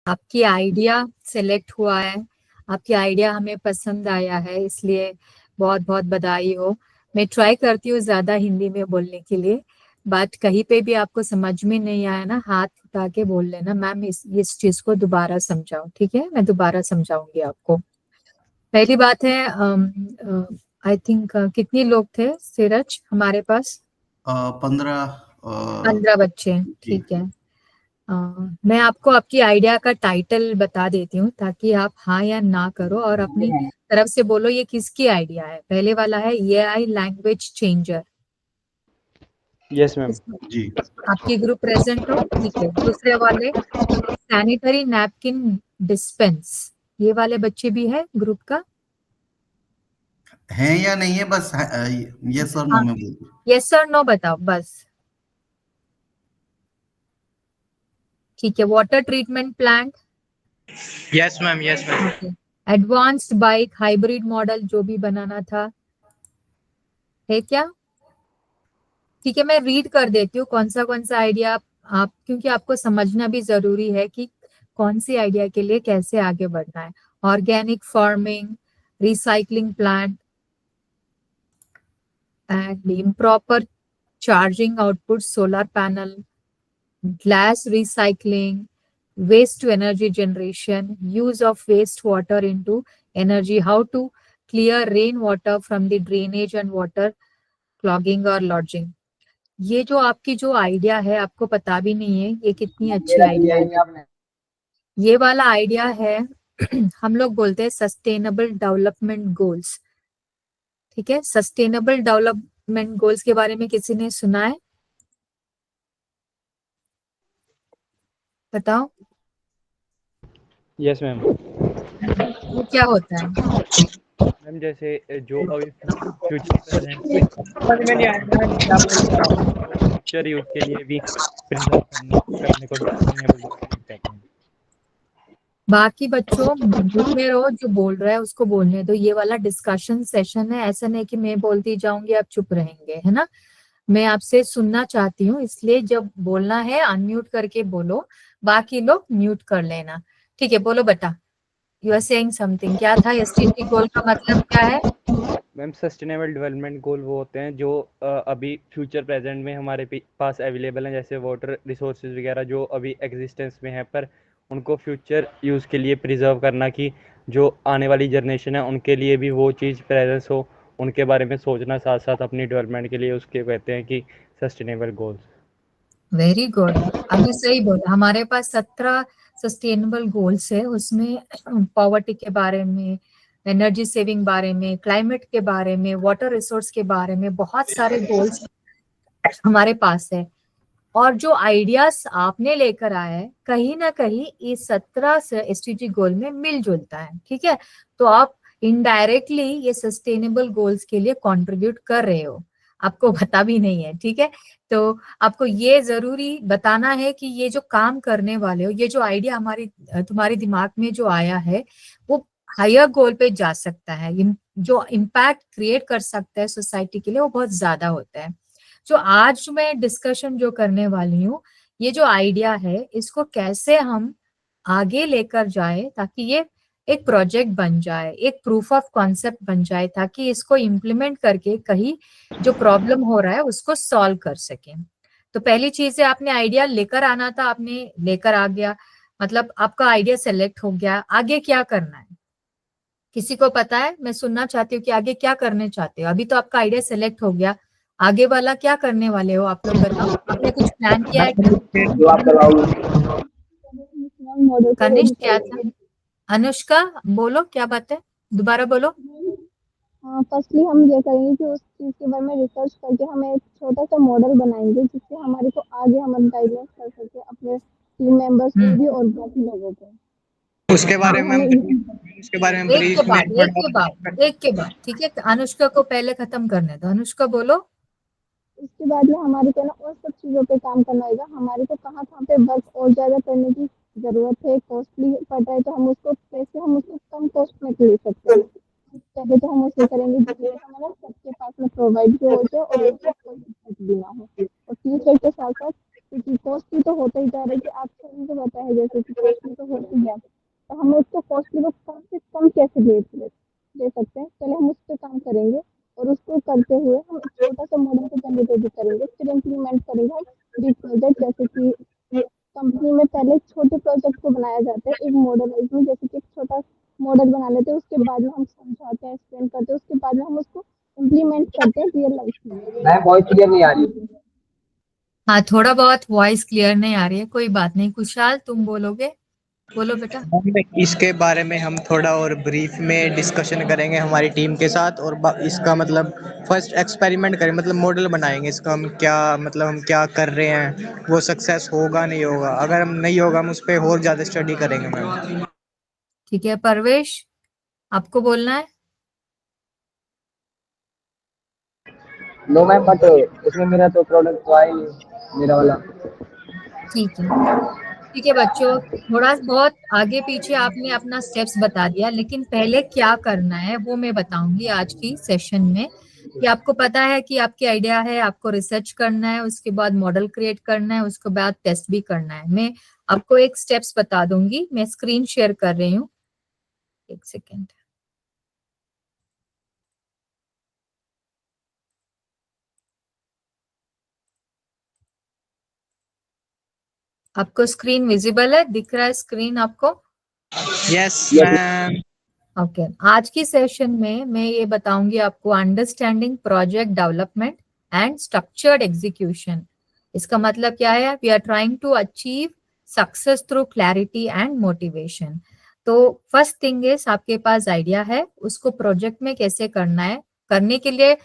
आपकी idea select हुआ है, आपकी आइडिया हमें पसंद आया है, इसलिए बहुत बहुत बधाई हो। मैं ट्राई करती हूँ ज्यादा हिंदी में बोलने के लिए, बट कहीं पे भी आपको समझ में नहीं आया ना, हाथ उठा के बोल लेना, मैम इस चीज को दोबारा समझाओ, ठीक है? मैं दोबारा समझाऊंगी आपको। पहली बात है, आई थिंक कितने लोग थे सीरज हमारे पास? 15। 15 बच्चे, ठीक है। मैं आपको आपकी आइडिया का टाइटल बता देती हूँ ताकि आप हाँ या ना करो और अपनी तरफ से बोलो ये किसकी आइडिया है। पहले वाला है AI language changer. Yes ma'am. जी। आपकी ग्रुप प्रेजेंट हो, ठीक है। दूसरे वाले सैनिटरी नैपकिन डिस्पेंस, ये वाले बच्चे भी है ग्रुप का? है या नहीं है, बस यस और नो में बोल। यस और नो बताओ बस, ठीक है। Water treatment plant? Yes ma'am, yes ma'am. Okay. Advanced bike hybrid model जो भी बनाना था, है क्या? ठीक है, मैं रीड कर देती हूँ कौन सा आइडिया आप, क्योंकि आपको समझना भी जरूरी है कि कौन सी आइडिया के लिए कैसे आगे बढ़ना है। Organic farming, recycling plant and improper charging output solar panel, glass recycling, waste to energy generation, use of wastewater into energy, how to clear rainwater from the drainage and water clogging or lodging। ये जो आपकी जो idea है, आपको पता भी नहीं है ये कितनी अच्छी आइडिया है। ये वाला आइडिया है हम लोग बोलते हैं सस्टेनेबल डेवलपमेंट गोल्स, ठीक है। सस्टेनेबल डेवलपमेंट गोल्स के बारे में किसी ने सुना है? बताओ। Yes ma'am. वो क्या होता है? मैम जैसे जो अभी फ्यूचर प्रेजेंट में समझ में नहीं आया मैम, क्या फ्यूचर यूथ के लिए भी प्रिजर्व करने को सस्टेनेबल डेवलपमेंट कहते हैं। बाकी बच्चों ग्रुप में रहो, जो बोल रहा है उसको बोलने दो। ये वाला डिस्कशन सेशन है, ऐसा नहीं कि मैं बोलती जाऊंगी आप चुप रहेंगे, है ना। मैं आपसे सुनना चाहती हूँ, इसलिए जब बोलना है अनम्यूट करके बोलो, बाकी लोग म्यूट कर लेना। ठीक है, बोलो बेटा। यू आर सेइंग समथिंग, क्या था एसडीजी गोल का मतलब क्या है? मैम सस्टेनेबल डेवलपमेंट गोल वो होते हैं जो अभी फ्यूचर प्रेजेंट में हमारे पास अवेलेबल हैं, जैसे वाटर रिसोर्सेज वगैरह जो अभी एग्जिस्टेंस में है, पर उनको फ्यूचर यूज़ के लिए प्रिजर्व करना, कि जो आने वाली जनरेशन है उनके लिए भी वो चीज़ प्रेजेंस हो, उनके बारे में सोचना साथ साथ अपनी डेवलपमेंट के लिए, उसके कहते हैं कि सस्टेनेबल गोल्स। वेरी गुड, अभी सही बोला। हमारे पास 17 सस्टेनेबल गोल्स है, उसमें पॉवर्टी के बारे में, एनर्जी सेविंग बारे में, क्लाइमेट के बारे में, वाटर रिसोर्स के बारे में बहुत सारे गोल्स हमारे पास है। और जो आइडियाज आपने लेकर आए हैं कहीं ना कहीं इस 17 से एसडीजी गोल में मिल जुलता है, ठीक है। तो आप इनडायरेक्टली ये सस्टेनेबल गोल्स के लिए कंट्रीब्यूट कर रहे हो, आपको पता भी नहीं है, ठीक है। तो आपको ये जरूरी बताना है कि ये जो काम करने वाले हो, ये जो आइडिया तुम्हारे दिमाग में जो आया है वो हायर गोल पे जा सकता है। जो इम्पैक्ट क्रिएट कर सकता है सोसाइटी के लिए वो बहुत ज्यादा होता है। जो आज मैं डिस्कशन जो करने वाली हूँ, ये जो आइडिया है इसको कैसे हम आगे लेकर जाए ताकि ये एक प्रोजेक्ट बन जाए, एक प्रूफ ऑफ कॉन्सेप्ट बन जाए, ताकि इसको इम्प्लीमेंट करके कहीं जो प्रॉब्लम हो रहा है उसको सॉल्व कर सके। तो पहली चीज है, आपने आइडिया लेकर आना था, आपने लेकर आ गया, मतलब आपका आइडिया सेलेक्ट हो गया। आगे क्या करना है किसी को पता है? मैं सुनना चाहती हूँ कि आगे क्या करने चाहते हो। अभी तो आपका आइडिया सेलेक्ट हो गया, आगे वाला क्या करने वाले हो आप लोग बताओ। आपने कुछ प्लान किया है क्या? कनिष्क क्या था? अनुष्का बोलो क्या बात है, दोबारा बोलो। फर्स्टली हम ये करेंगे कि उस चीज़ के बारे में रिसर्च करके हम एक छोटा सा मॉडल बनाएंगे जिससे हमारे को आगे हम गाइडेंस कर सके अपने टीम मेंबर्स को भी और बाकी लोगों को। उसके बारे में उसके बारे में एक के ब्रीफ में बाद एक के बाद, ठीक है। अनुष्का को पहले खत्म करने दो। अनुष्का बोलो। इसके बाद में हमारे को ना और सब चीज़ों पे काम करना होगा। हमारे को कहाँ कहाँ पे वर्क और ज़्यादा करने की ज़रूरत है, कॉस्टली पड़ रहा है तो हम उसको कैसे हम उसको कम कॉस्ट में ले सकते हैं। पहले तो हम उसे करेंगे जिससे हमारा सबके पास में प्रोवाइड भी हो जाए और उसको कोई दिक्कत भी ना हो। और फ्यूचर के साथ साथ क्योंकि कॉस्टली तो होता ही जा रहा है कि आजकल मुझे पता है जैसे कि कॉस्टली तो होती है, तो हम उसको कॉस्टली को कम से कम कैसे दे सकते हैं, पहले हम उस पर काम करेंगे और उसको करते हुए हम एक छोटा सा मॉडल को जनरेट भी करेंगे, फिर इम्प्लीमेंट करेंगे हम बिग प्रोजेक्ट। जैसे कि कंपनी में पहले छोटे प्रोजेक्ट को बनाया जाता है एक मॉडलाइज में, जैसे कि एक छोटा मॉडल बना लेते हैं, उसके बाद में हम समझाते हैं, एक्सप्लेन करते हैं, उसके बाद में हम उसको इम्प्लीमेंट करते हैं रियल लाइफ में। मैं वॉइस क्लियर नहीं आ रही। हाँ, थोड़ा बहुत वॉइस क्लियर नहीं आ रही है, कोई बात नहीं। कुशाल तुम बोलोगे, बोलो बेटा। इसके बारे में हम थोड़ा और ब्रीफ में डिस्कशन करेंगे हमारी टीम के साथ, और इसका मतलब फर्स्ट एक्सपेरिमेंट करें, मतलब मॉडल बनाएंगे इसका, हम क्या मतलब हम क्या कर रहे हैं, वो सक्सेस होगा नहीं होगा, अगर हम नहीं होगा हम उस पर और ज़्यादा स्टडी करेंगे मैम। ठीक है परवेश, आपको बोलना है। नो मैम, बट उसमें मेरा तो प्रोडक्ट तो आया नहीं, मेरा वाला। ठीक है, ठीक है बच्चों, थोड़ा बहुत आगे पीछे आपने अपना स्टेप्स बता दिया, लेकिन पहले क्या करना है वो मैं बताऊंगी आज की सेशन में। कि आपको पता है कि आपकी आइडिया है, आपको रिसर्च करना है, उसके बाद मॉडल क्रिएट करना है, उसके बाद टेस्ट भी करना है। मैं आपको एक स्टेप्स बता दूंगी, मैं स्क्रीन शेयर कर रही हूँ, एक सेकेंड। आपको स्क्रीन विजिबल है, दिख रहा है स्क्रीन आपको? Yes ma'am. ओके, आज की सेशन में मैं ये बताऊंगी आपको understanding project development and structured execution. इसका मतलब क्या है? We are trying to achieve success through clarity and motivation. तो फर्स्ट थिंग इज, आपके पास आइडिया है, उसको प्रोजेक्ट में कैसे करना है। करने के लिए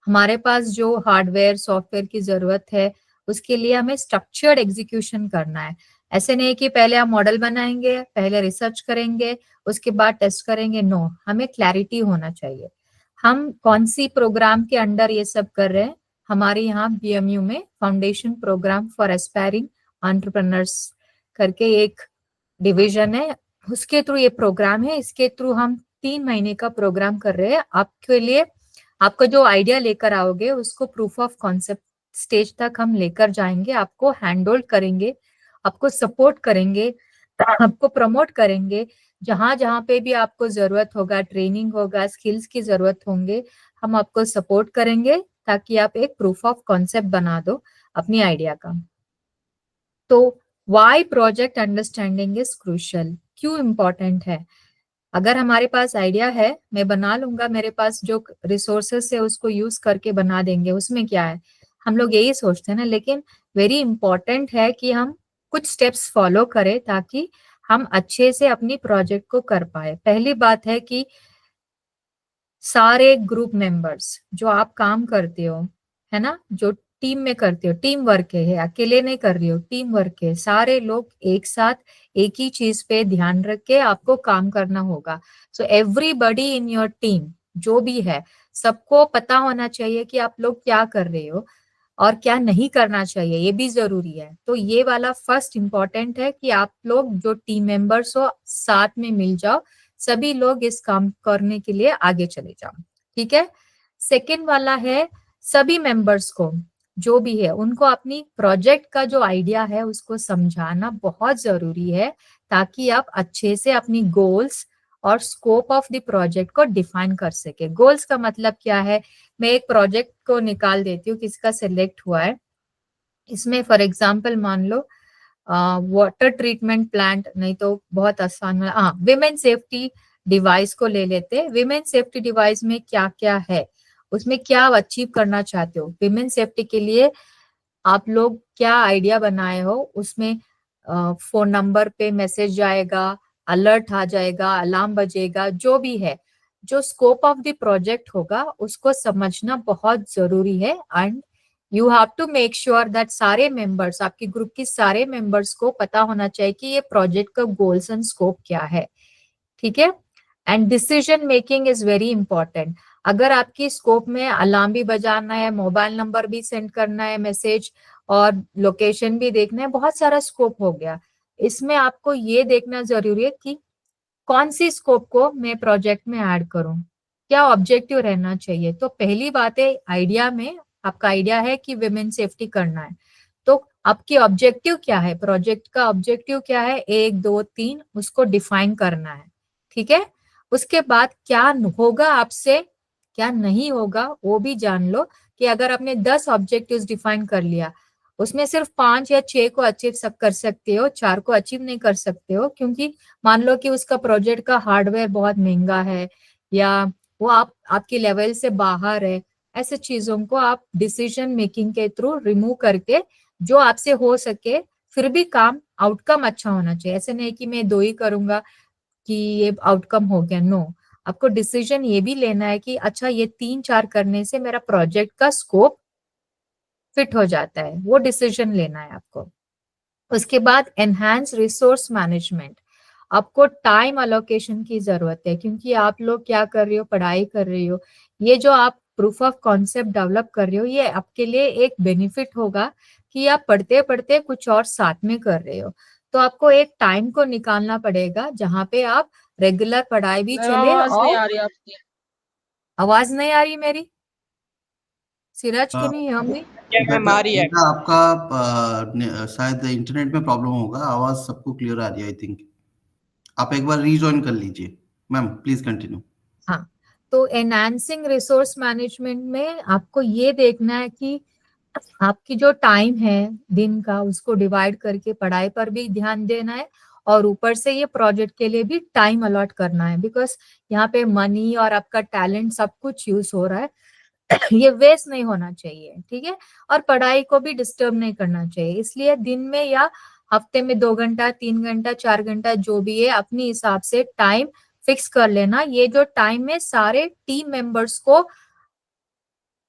हमारे पास जो हार्डवेयर सॉफ्टवेयर की जरूरत है, उसके लिए हमें स्ट्रक्चर्ड एग्जीक्यूशन करना है। ऐसे नहीं कि पहले हम मॉडल बनाएंगे, पहले रिसर्च करेंगे, उसके बाद टेस्ट करेंगे। नो, हमें क्लैरिटी होना चाहिए हम कौन सी प्रोग्राम के अंडर ये सब कर रहे हैं। हमारे यहाँ बीएमयू में foundation programme for aspiring entrepreneurs करके एक डिवीजन है, उसके थ्रू ये प्रोग्राम है। इसके थ्रू हम 3 महीने का प्रोग्राम कर रहे हैं आपके लिए। आपको जो आइडिया लेकर आओगे उसको प्रूफ ऑफ कॉन्सेप्ट स्टेज तक हम लेकर जाएंगे, आपको हैंड होल्ड करेंगे, आपको सपोर्ट करेंगे, आपको प्रमोट करेंगे। जहां जहां पे भी आपको जरूरत होगा, ट्रेनिंग होगा, स्किल्स की जरूरत होंगे, हम आपको सपोर्ट करेंगे ताकि आप एक प्रूफ ऑफ कॉन्सेप्ट बना दो अपनी आइडिया का। तो why project understanding is crucial, क्यों इंपॉर्टेंट है? अगर हमारे पास आइडिया है, मैं बना लूंगा, मेरे पास जो रिसोर्सेस है उसको यूज करके बना देंगे, उसमें क्या है, हम लोग यही सोचते हैं ना। लेकिन वेरी इंपॉर्टेंट है कि हम कुछ स्टेप्स फॉलो करें ताकि हम अच्छे से अपनी प्रोजेक्ट को कर पाए। पहली बात है कि सारे ग्रुप मेंबर्स जो आप काम करते हो, है ना, जो टीम में करते हो, टीम वर्क है, अकेले नहीं कर रही हो, टीम वर्क है, सारे लोग एक साथ एक ही चीज पे ध्यान रख के आपको काम करना होगा। So everybody in your team जो भी है, सबको पता होना चाहिए कि आप लोग क्या कर रहे हो और क्या नहीं करना चाहिए, ये भी जरूरी है। तो ये वाला फर्स्ट इंपॉर्टेंट है कि आप लोग जो टीम मेंबर्स हो साथ में मिल जाओ, सभी लोग इस काम करने के लिए आगे चले जाओ। ठीक है। सेकेंड वाला है, सभी मेंबर्स को जो भी है उनको अपनी प्रोजेक्ट का जो आइडिया है उसको समझाना बहुत जरूरी है, ताकि आप अच्छे से अपनी गोल्स और स्कोप ऑफ द प्रोजेक्ट को डिफाइन कर सके। गोल्स का मतलब क्या है? मैं एक प्रोजेक्ट को निकाल देती हूँ, किसका सिलेक्ट हुआ है, इसमें फॉर एग्जांपल मान लो वाटर ट्रीटमेंट प्लांट, नहीं तो बहुत आसान, हाँ विमेन सेफ्टी डिवाइस को ले लेते हैं। विमेन सेफ्टी डिवाइस में क्या क्या है, उसमें क्या अचीव करना चाहते हो, विमेन सेफ्टी के लिए आप लोग क्या आइडिया बनाए हो। उसमें फोन नंबर पे मैसेज जाएगा, अलर्ट आ जाएगा, अलार्म बजेगा, जो भी है, जो स्कोप ऑफ द प्रोजेक्ट होगा उसको समझना बहुत जरूरी है। And you have to make sure that सारे मेंबर्स, आपके ग्रुप की सारे मेंबर्स को पता होना चाहिए कि ये प्रोजेक्ट का गोल्स एंड स्कोप क्या है। ठीक है। And decision making is very important. अगर आपकी स्कोप में अलार्म भी बजाना है, मोबाइल नंबर भी सेंड करना है मैसेज, और लोकेशन भी देखना है, बहुत सारा स्कोप हो गया। इसमें आपको ये देखना जरूरी है कि कौन सी स्कोप को मैं प्रोजेक्ट में ऐड करूं, क्या ऑब्जेक्टिव रहना चाहिए। तो पहली बात है, आइडिया में आपका आइडिया है कि विमेन सेफ्टी करना है, तो आपकी ऑब्जेक्टिव क्या है, प्रोजेक्ट का ऑब्जेक्टिव क्या है, 1 2 3 उसको डिफाइन करना है, ठीक है। उसके बाद क्या होगा आपसे, क्या नहीं होगा वो भी जान लो, कि अगर आपने 10 ऑब्जेक्टिव्स डिफाइन कर लिया, उसमें सिर्फ 5 या 6 को अचीव सब कर सकते हो, 4 को अचीव नहीं कर सकते हो, क्योंकि मान लो कि उसका प्रोजेक्ट का हार्डवेयर बहुत महंगा है, या वो आपकी लेवल से बाहर है। ऐसे चीजों को आप डिसीजन मेकिंग के थ्रू रिमूव करके जो आपसे हो सके, फिर भी काम आउटकम अच्छा होना चाहिए। ऐसे नहीं कि मैं 2 ही करूंगा कि ये आउटकम हो गया, नो। आपको डिसीजन ये भी लेना है कि अच्छा ये 3 4 करने से मेरा प्रोजेक्ट का स्कोप फिट हो जाता है, वो डिसीजन लेना है आपको। उसके बाद एनहांस रिसोर्स मैनेजमेंट, आपको टाइम अलोकेशन की जरूरत है, क्योंकि आप लोग क्या कर रहे हो, पढ़ाई कर रहे हो, ये जो आप प्रूफ ऑफ कॉन्सेप्ट डेवलप कर रहे हो, ये आपके लिए एक बेनिफिट होगा कि आप पढ़ते पढ़ते कुछ और साथ में कर रहे हो। तो आपको एक टाइम को निकालना पड़ेगा जहां पे आप रेगुलर पढ़ाई भी चले। आवाज नहीं और आ रही आपकी। आवाज नहीं आ रही मेरी, सिराज अ, के नहीं हमें? मैम आ रही है। बेटा आपका शायद इंटरनेट में प्रॉब्लम होगा, आवाज सबको क्लियर आ रही है आई थिंक। आप एक बार रीजॉइन कर लीजिए। Ma'am please continue. हाँ, तो एनहांसिंग रिसोर्स मैनेजमेंट में आपको ये देखना है कि आपकी जो टाइम है दिन का, उसको डिवाइड करके पढ़ाई पर भी ध्यान देना है, और ऊपर से ये प्रोजेक्ट के लिए भी टाइम अलॉट करना है, बिकॉज यहाँ पे मनी और आपका टैलेंट सब कुछ यूज हो रहा है। ये वेस्ट नहीं होना चाहिए, ठीक है। और पढ़ाई को भी डिस्टर्ब नहीं करना चाहिए, इसलिए दिन में या हफ्ते में 2 घंटा 3 घंटा 4 घंटा जो भी है, अपने हिसाब से टाइम फिक्स कर लेना। ये जो टाइम है सारे टीम मेंबर्स को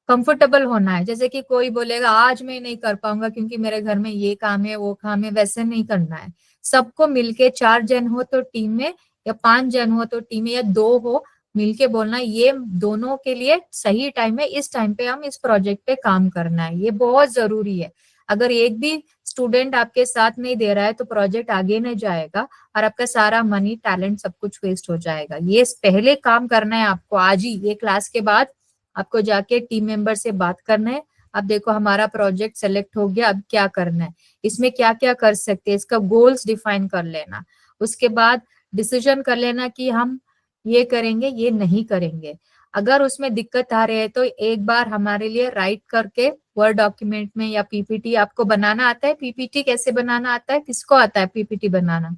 कंफर्टेबल होना है। जैसे कि कोई बोलेगा आज मैं नहीं कर पाऊंगा क्योंकि मेरे घर में ये काम है वो काम है, वैसे नहीं करना है। सबको मिलके 4 जन हो तो टीम में, या 5 जन हो तो टीम में, या 2 हो, मिलके बोलना ये दोनों के लिए सही टाइम है, इस टाइम पे हम इस प्रोजेक्ट पे काम करना है। ये बहुत जरूरी है। अगर एक भी स्टूडेंट आपके साथ नहीं दे रहा है तो प्रोजेक्ट आगे नहीं जाएगा, और आपका सारा मनी टैलेंट सब कुछ वेस्ट हो जाएगा। ये पहले काम करना है आपको आज ही, ये क्लास के बाद आपको जाके टीम मेंबर से बात करना है। अब देखो हमारा प्रोजेक्ट सेलेक्ट हो गया, अब क्या करना है, इसमें क्या क्या कर सकते हैं, इसका गोल्स डिफाइन कर लेना। उसके बाद डिसीजन कर लेना कि हम ये करेंगे ये नहीं करेंगे। अगर उसमें दिक्कत आ रही है तो एक बार हमारे लिए राइट करके वर्ड डॉक्यूमेंट में या पीपीटी, आपको बनाना आता है पीपीटी, कैसे बनाना आता है, किसको आता है पीपीटी बनाना?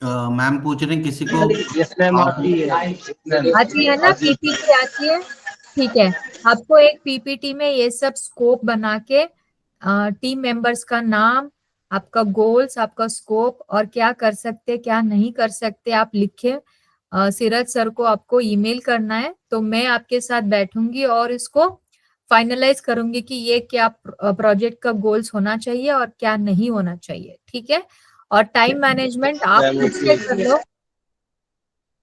मैम पूछ रहे हैं किसी को यस मैम आती है। आती है ना पीपीटी, आती है, ठीक है। आपको एक पीपीटी में ये सब स्कोप बना के, टीम मेंबर्स का नाम, आपका गोल्स, आपका स्कोप, और क्या कर सकते क्या नहीं कर सकते आप लिखे। सीरज सर को आपको ईमेल करना है, तो मैं आपके साथ बैठूंगी और इसको फाइनलाइज करूंगी कि ये क्या प्रोजेक्ट का गोल्स होना चाहिए और क्या नहीं होना चाहिए, ठीक है। और टाइम मैनेजमेंट आप खुद से कर लो,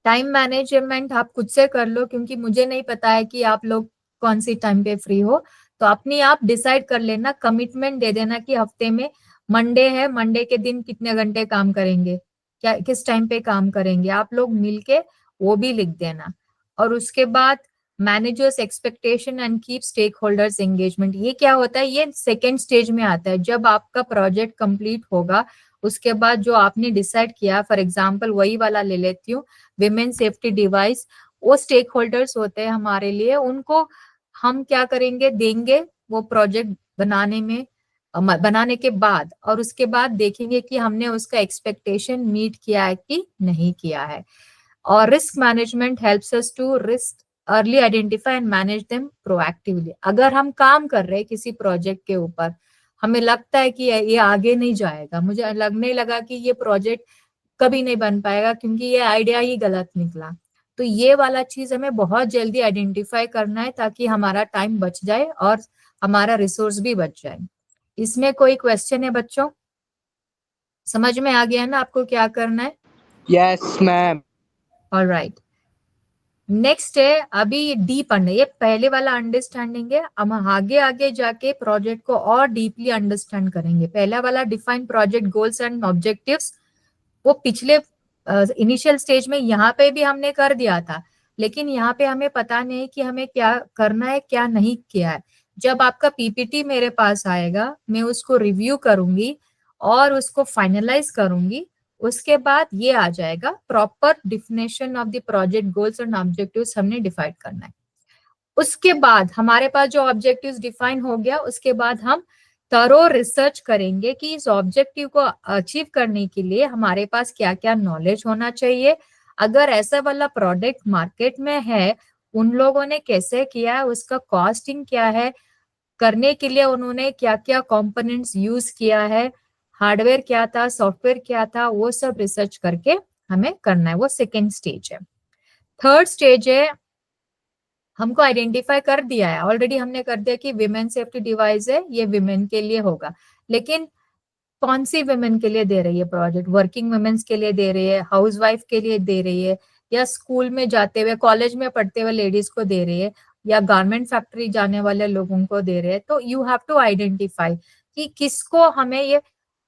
टाइम मैनेजमेंट आप खुद से कर लो, क्योंकि मुझे नहीं पता है कि आप लोग कौन सी टाइम पे फ्री हो। तो अपनी आप डिसाइड कर लेना, कमिटमेंट दे देना कि हफ्ते में मंडे है, मंडे के दिन कितने घंटे काम करेंगे, क्या किस टाइम पे काम करेंगे, आप लोग मिलके वो भी लिख देना। और उसके बाद managers expectation and keep stakeholders engagement, ये क्या होता है, ये सेकेंड स्टेज में आता है। जब आपका प्रोजेक्ट कंप्लीट होगा उसके बाद जो आपने डिसाइड किया, फॉर एग्जाम्पल वही वाला ले लेती हूँ, विमेन सेफ्टी डिवाइस, वो स्टेक होल्डर्स होते हैं हमारे लिए, उनको हम क्या करेंगे, देंगे वो प्रोजेक्ट बनाने में, बनाने के बाद, और उसके बाद देखेंगे कि हमने उसका एक्सपेक्टेशन मीट किया है कि नहीं किया है। और risk management helps us to risk early identify and manage them proactively. अगर हम काम कर रहे हैं किसी प्रोजेक्ट के ऊपर, हमें लगता है कि ये आगे नहीं जाएगा, मुझे लगने लगा कि ये प्रोजेक्ट कभी नहीं बन पाएगा क्योंकि ये आइडिया ही गलत निकला, तो ये वाला चीज हमें बहुत जल्दी आइडेंटिफाई करना है ताकि हमारा टाइम बच जाए और हमारा रिसोर्स भी बच जाए। इसमें कोई क्वेश्चन है बच्चों? समझ में आ गया ना आपको क्या करना है? Yes ma'am. ऑलराइट, नेक्स्ट है अभी ये डीप अंडर, ये पहले वाला अंडरस्टैंडिंग है। हम आगे आगे जाके प्रोजेक्ट को और डीपली अंडरस्टैंड करेंगे। पहला वाला define project goals and objectives, वो पिछले इनिशियल स्टेज में यहाँ पे भी हमने कर दिया था, लेकिन यहाँ पे हमें पता नहीं कि हमें क्या करना है क्या नहीं किया है। जब आपका पीपीटी मेरे पास आएगा, मैं उसको रिव्यू करूंगी और उसको फाइनलाइज करूंगी। उसके बाद ये आ जाएगा proper definition of the project goals and objectives हमने डिफाइन करना है। उसके बाद हमारे पास जो ऑब्जेक्टिव्स डिफाइन हो गया, उसके बाद हम थरो रिसर्च करेंगे कि इस ऑब्जेक्टिव को अचीव करने के लिए हमारे पास क्या क्या नॉलेज होना चाहिए। अगर ऐसा वाला प्रोडक्ट मार्केट में है, उन लोगों ने कैसे किया है, उसका कॉस्टिंग क्या है, करने के लिए उन्होंने क्या क्या कंपोनेंट्स यूज किया है, हार्डवेयर क्या था, सॉफ्टवेयर क्या था, वो सब रिसर्च करके हमें करना है। वो सेकेंड स्टेज है। थर्ड स्टेज है, हमको आइडेंटिफाई कर दिया है ऑलरेडी, हमने कर दिया कि विमेन सेफ्टी डिवाइस है, ये विमेन के लिए होगा। लेकिन कौन सी विमेन के लिए दे रही है प्रोजेक्ट? वर्किंग वुमेन्स के लिए दे रही है, हाउसवाइफ के लिए दे रही है, या स्कूल में जाते हुए कॉलेज में पढ़ते हुए लेडीज को दे रही है, या गारमेंट फैक्ट्री जाने वाले लोगों को दे रहे हैं? तो यू हैव टू आइडेंटिफाई कि किसको हमें ये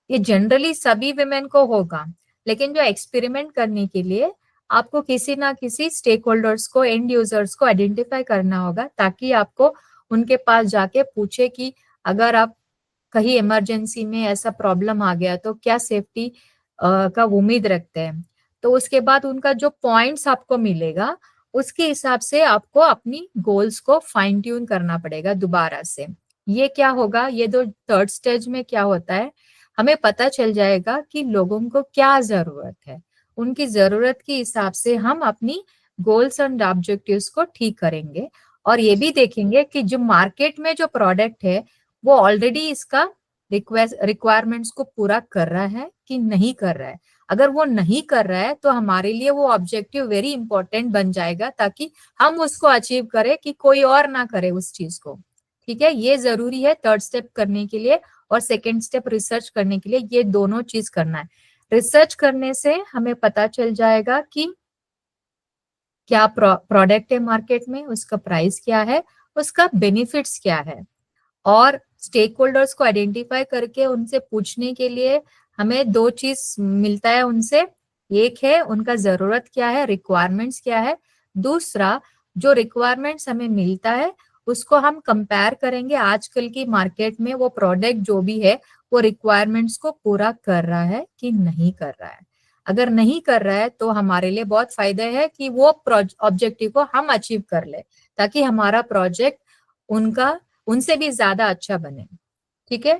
जनरली सभी विमेन को होगा, लेकिन जो एक्सपेरिमेंट करने के लिए आपको किसी ना किसी स्टेक होल्डर्स को, एंड यूजर्स को आइडेंटिफाई करना होगा, ताकि आपको उनके पास जाके पूछे कि अगर आप कहीं इमरजेंसी में ऐसा प्रॉब्लम आ गया तो क्या सेफ्टी का उम्मीद रखते हैं। तो उसके बाद उनका जो पॉइंट्स आपको मिलेगा, उसके हिसाब से आपको अपनी गोल्स को फाइन ट्यून करना पड़ेगा दोबारा से। ये क्या होगा, ये दो थर्ड स्टेज में क्या होता है, हमें पता चल जाएगा कि लोगों को क्या जरूरत है। उनकी जरूरत के हिसाब से हम अपनी गोल्स एंड ऑब्जेक्टिव्स को ठीक करेंगे, और ये भी देखेंगे कि जो मार्केट में जो प्रोडक्ट है वो ऑलरेडी इसका रिक्वायरमेंट्स को पूरा कर रहा है कि नहीं कर रहा है। अगर वो नहीं कर रहा है तो हमारे लिए वो ऑब्जेक्टिव वेरी इंपॉर्टेंट बन जाएगा, ताकि हम उसको अचीव करें कि कोई और ना करे उस चीज को। ठीक है, ये जरूरी है थर्ड स्टेप करने के लिए, और सेकेंड स्टेप रिसर्च करने के लिए। ये दोनों चीज करना है। रिसर्च करने से हमें पता चल जाएगा कि क्या प्रोडक्ट है मार्केट में, उसका प्राइस क्या है, उसका बेनिफिट्स क्या है, और स्टेक होल्डर्स को आइडेंटिफाई करके उनसे पूछने के लिए हमें दो चीज मिलता है उनसे। एक है उनका जरूरत क्या है, रिक्वायरमेंट्स क्या है। दूसरा, जो रिक्वायरमेंट्स हमें मिलता है उसको हम कंपेयर करेंगे आजकल की मार्केट में वो प्रोडक्ट जो भी है वो रिक्वायरमेंट्स को पूरा कर रहा है कि नहीं कर रहा है। अगर नहीं कर रहा है तो हमारे लिए बहुत फायदा है कि वो ऑब्जेक्टिव को हम अचीव कर ले, ताकि हमारा प्रोजेक्ट उनसे भी ज्यादा अच्छा बने। ठीक है,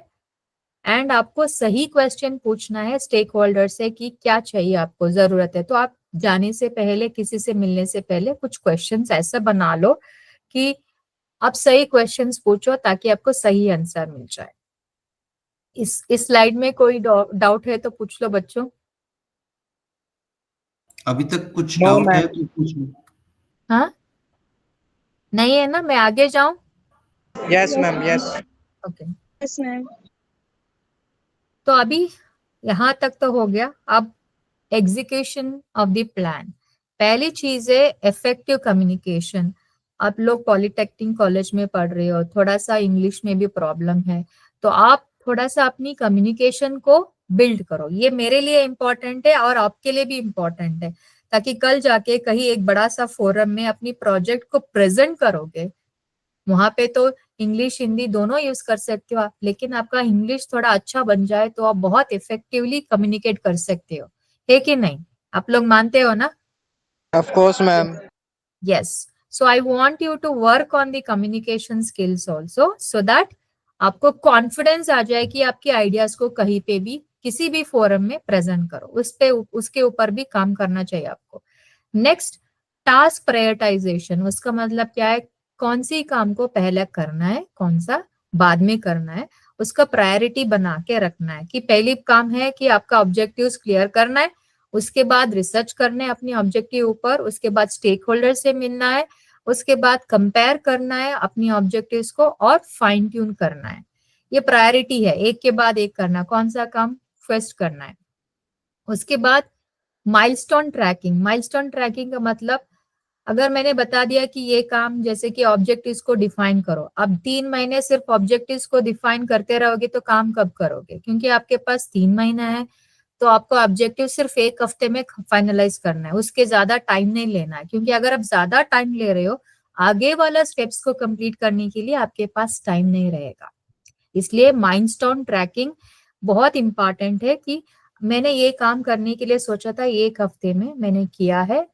एंड आपको सही क्वेश्चन पूछना है स्टेक होल्डर से कि क्या चाहिए, आपको जरूरत है। तो आप जाने से पहले, किसी से मिलने से पहले कुछ क्वेश्चंस ऐसा बना लो कि आप सही क्वेश्चंस पूछो, ताकि आपको सही आंसर मिल जाए। इस स्लाइड में कोई डाउट है तो पूछ लो बच्चों। अभी तक कुछ No, डाउट है ma'am. तो पूछ लो। हाँ, नहीं है ना? मैं आगे जाऊं? Yes, ma'am. Yes. Okay, yes ma'am. तो अभी यहाँ तक तो हो गया। अब एग्जीक्यूशन ऑफ द प्लान। पहली चीज है इफेक्टिव कम्युनिकेशन। आप लोग पॉलिटेक्निक कॉलेज में पढ़ रहे हो, थोड़ा सा इंग्लिश में भी प्रॉब्लम है, तो आप थोड़ा सा अपनी कम्युनिकेशन को बिल्ड करो। ये मेरे लिए इम्पोर्टेंट है और आपके लिए भी इम्पोर्टेंट है, ताकि कल जाके कहीं एक बड़ा सा फोरम में अपनी प्रोजेक्ट को प्रेजेंट करोगे, वहां पे तो इंग्लिश हिंदी दोनों यूज कर सकते हो आप, लेकिन आपका इंग्लिश थोड़ा अच्छा बन जाए तो आप बहुत इफेक्टिवली कम्युनिकेट कर सकते हो, है कि नहीं? आप लोग मानते हो ना? Of course, ma'am. Yes. So I want you to work on the communication skills also, so that आपको कॉन्फिडेंस आ जाए कि आपके आइडियाज को कहीं पे भी, किसी भी फोरम में प्रेजेंट करो। उसके ऊपर भी काम करना चाहिए आपको। Next, task prioritisation. उसका मतलब क्या है, कौन सी काम को पहले करना है, कौन सा बाद में करना है, उसका प्रायोरिटी बना के रखना है। कि पहली काम है कि आपका ऑब्जेक्टिव्स क्लियर करना है, उसके बाद रिसर्च करना है अपनी ऑब्जेक्टिव ऊपर, उसके बाद स्टेक होल्डर से मिलना है, उसके बाद कंपेयर करना है अपनी ऑब्जेक्टिव्स को और फाइन ट्यून करना है। ये प्रायोरिटी है, एक के बाद एक करना, कौन सा काम फर्स्ट करना है। उसके बाद माइलस्टोन ट्रैकिंग। माइलस्टोन ट्रैकिंग का मतलब, अगर मैंने बता दिया कि ये काम, जैसे कि ऑब्जेक्टिव्स को डिफाइन करो, अब 3 महीने सिर्फ ऑब्जेक्टिव्स को डिफाइन करते रहोगे तो काम कब करोगे? क्योंकि आपके पास 3 महीना है, तो आपको ऑब्जेक्टिव सिर्फ 1 हफ्ते में फाइनलाइज करना है, उसके ज्यादा टाइम नहीं लेना है, क्योंकि अगर आप ज्यादा टाइम ले रहे हो आगे वाला स्टेप्स को कंप्लीट करने के लिए आपके पास टाइम नहीं रहेगा। इसलिए माइलस्टोन ट्रैकिंग बहुत इंपॉर्टेंट है कि मैंने ये काम करने के लिए सोचा था, 1 हफ्ते में मैंने किया है,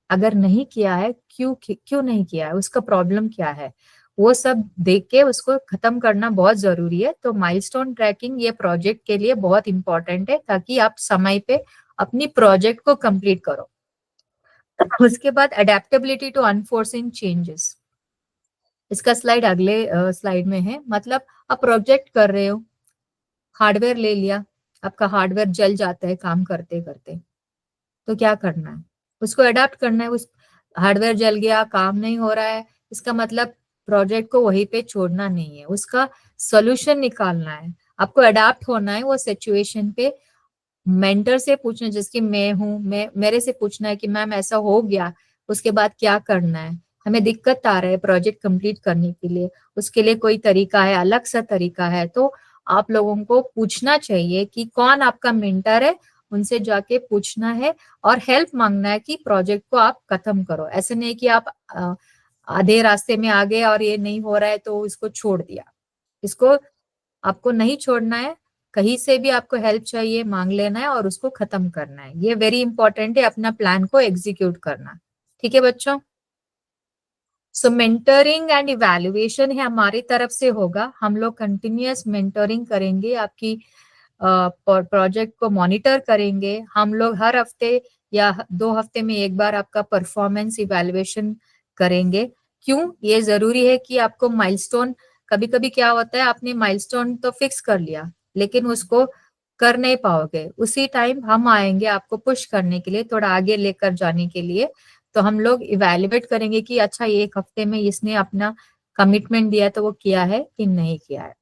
अगर नहीं किया है क्यों नहीं किया है, उसका प्रॉब्लम क्या है, वो सब देख के उसको खत्म करना बहुत जरूरी है। तो माइलस्टोन ट्रैकिंग ये प्रोजेक्ट के लिए बहुत इंपॉर्टेंट है, ताकि आप समय पे अपनी प्रोजेक्ट को कंप्लीट करो। उसके बाद अडेप्टेबिलिटी टू अनफोर्सिन चेंजेस, इसका स्लाइड अगले स्लाइड में है। मतलब आप प्रोजेक्ट कर रहे हो, हार्डवेयर ले लिया, आपका हार्डवेयर जल जाता है काम करते करते, तो क्या करना है, उसको अडेप्ट करना है। उस हार्डवेयर जल गया, काम नहीं हो रहा है, इसका मतलब प्रोजेक्ट को वहीं पे छोड़ना नहीं है, उसका सोल्यूशन निकालना है, आपको अडेप्ट होना है वो सिचुएशन पे। मेंटर से पूछना, जिसकी मैं हूँ, मेरे से पूछना है कि मैम ऐसा हो गया, उसके बाद क्या करना है, हमें दिक्कत आ रहा है प्रोजेक्ट कंप्लीट करने के लिए, उसके लिए कोई तरीका है, अलग सा तरीका है। तो आप लोगों को पूछना चाहिए कि कौन आपका मेंटर है, उनसे जाके पूछना है और हेल्प मांगना है कि प्रोजेक्ट को आप खत्म करो। ऐसे नहीं कि आप आधे रास्ते में आ गए और ये नहीं हो रहा है तो इसको छोड़ दिया, इसको आपको नहीं छोड़ना है, कहीं से भी आपको हेल्प चाहिए मांग लेना है और उसको खत्म करना है। ये वेरी इंपॉर्टेंट है, अपना प्लान को एग्जीक्यूट करना। ठीक है बच्चों, सो मेंटरिंग एंड इवैल्यूएशन है हमारी तरफ से होगा, हम लोग कंटिन्यूअस मेंटरिंग करेंगे, आपकी प्रोजेक्ट को मॉनिटर करेंगे हम लोग, हर हफ्ते या 2 हफ्ते में एक बार आपका परफॉर्मेंस इवैल्यूएशन करेंगे। क्यों ये जरूरी है कि आपको माइलस्टोन, कभी कभी क्या होता है आपने माइलस्टोन तो फिक्स कर लिया लेकिन उसको कर नहीं पाओगे, उसी टाइम हम आएंगे आपको पुश करने के लिए, थोड़ा आगे लेकर जाने के लिए। तो हम लोग इवैल्यूएट करेंगे कि अच्छा 1 हफ्ते में इसने अपना कमिटमेंट दिया तो वो किया है कि नहीं किया है,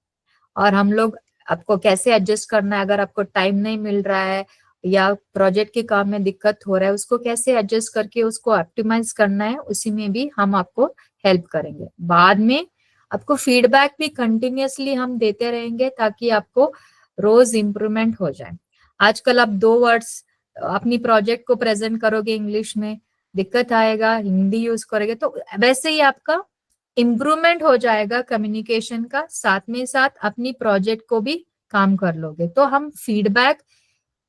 और हम लोग आपको कैसे एडजस्ट करना है, अगर आपको टाइम नहीं मिल रहा है या प्रोजेक्ट के काम में दिक्कत हो रहा है, उसको कैसे एडजस्ट करके उसको ऑप्टिमाइज करना है, उसी में भी हम आपको हेल्प करेंगे। बाद में आपको फीडबैक भी कंटिन्यूअसली हम देते रहेंगे ताकि आपको रोज इम्प्रूवमेंट हो जाए। आजकल आप 2 वर्ड्स अपनी प्रोजेक्ट को प्रेजेंट करोगे इंग्लिश में, दिक्कत आएगा, हिंदी यूज करोगे, तो वैसे ही आपका इम्प्रूवमेंट हो जाएगा कम्युनिकेशन का, साथ में साथ अपनी प्रोजेक्ट को भी काम कर लोगे। तो हम फीडबैक